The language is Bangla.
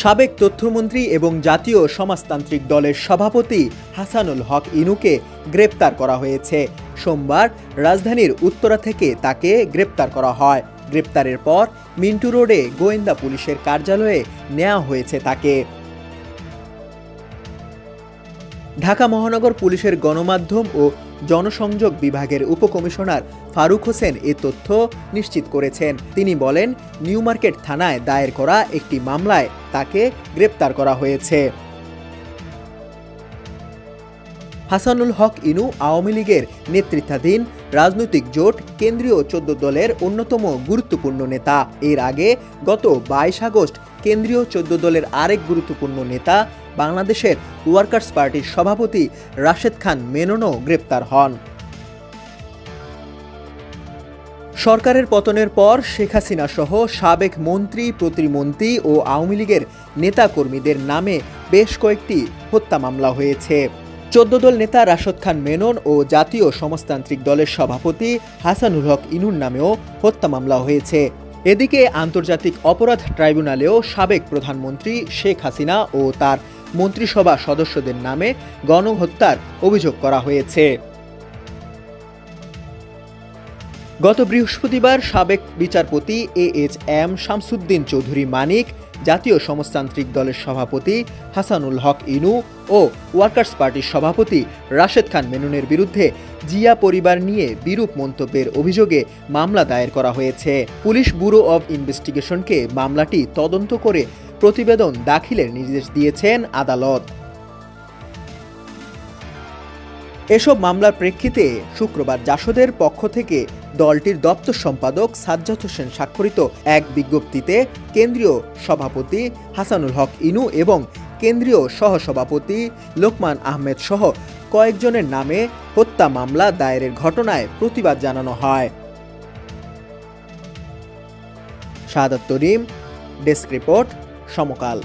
সাবেক তথ্যমন্ত্রী এবং জাতীয় সমাজতান্ত্রিক দলের সভাপতি হাসানুল হক ইনুকে গ্রেপ্তার করা হয়েছে। সোমবার রাজধানীর উত্তরা থেকে তাকে গ্রেপ্তার করা হয়। গ্রেপ্তারের পর মিন্টু রোডে গোয়েন্দা পুলিশের কার্যালয়ে নেওয়া হয়েছে তাকে। ঢাকা মহানগর পুলিশের গণমাধ্যম ও জনসংযোগ বিভাগের উপকমিশনার ফারুক হোসেন এ তথ্য নিশ্চিত করেছেন। তিনি বলেন, নিউ মার্কেট থানায় দায়ের করা একটি মামলায় তাকে গ্রেপ্তার করা হয়েছে। হাসানুল হক ইনু আওয়ামী লীগের নেতৃত্বাধীন রাজনৈতিক জোট কেন্দ্রীয় 14 দলের অন্যতম গুরুত্বপূর্ণ নেতা। এর আগে গত 22 আগস্ট কেন্দ্রীয় 14 দলের আরেক গুরুত্বপূর্ণ নেতা বাংলাদেশের ওয়ার্কার্স পার্টির সভাপতি রাশেদ খান মেননও গ্রেপ্তার হন। সরকারের পতনের পর শেখ হাসিনা সহ সাবেক মন্ত্রী, প্রতিমন্ত্রী ও আওয়ামী লীগের নেতাকর্মীদের নামে বেশ কয়েকটি হত্যা মামলা হয়েছে। 14 দল নেতা রাশেদ খান মেনন ও জাতীয় সমাজতান্ত্রিক দলের সভাপতি হাসানুল হক ইনুর নামেও হত্যা মামলা হয়েছে। এদিকে আন্তর্জাতিক অপরাধ ট্রাইব্যুনালেও সাবেক প্রধানমন্ত্রী শেখ হাসিনা ও তার মন্ত্রিসভা সদস্যদের নামে গণহত্যার অভিযোগ করা হয়েছে। গত বৃহস্পতিবার সাবেক বিচারপতি AHM শামসুদ্দিন চৌধুরী মানিক, জাতীয় সমাজতান্ত্রিক দলের সভাপতি হাসানুল হক ইনু ও ওয়ার্কার্স পার্টির সভাপতি রাশেদ খান মেননের বিরুদ্ধে জিয়া পরিবার নিয়ে বিরূপ মন্তব্যের অভিযোগে মামলা দায়ের করা হয়েছে। পুলিশ ব্যুরো অব ইনভেস্টিগেশনকে মামলাটি তদন্ত করে প্রতিবেদন দাখিলের নির্দেশ দিয়েছেন আদালত। এসব মামলার প্রেক্ষিতে শুক্রবার জাসদের পক্ষ থেকে দলটির দপ্তর সম্পাদক সাজ্জাদ হোসেন স্বাক্ষরিত এক বিজ্ঞপ্তিতে কেন্দ্রীয় সভাপতি হাসানুল হক ইনু এবং কেন্দ্রীয় সহসভাপতি লোকমান আহমেদ সহ কয়েকজনের নামে হত্যা মামলা দায়েরের ঘটনায় প্রতিবাদ জানানো হয়। শাহাদাত তরিম, ডেস্ক রিপোর্ট, সমকাল।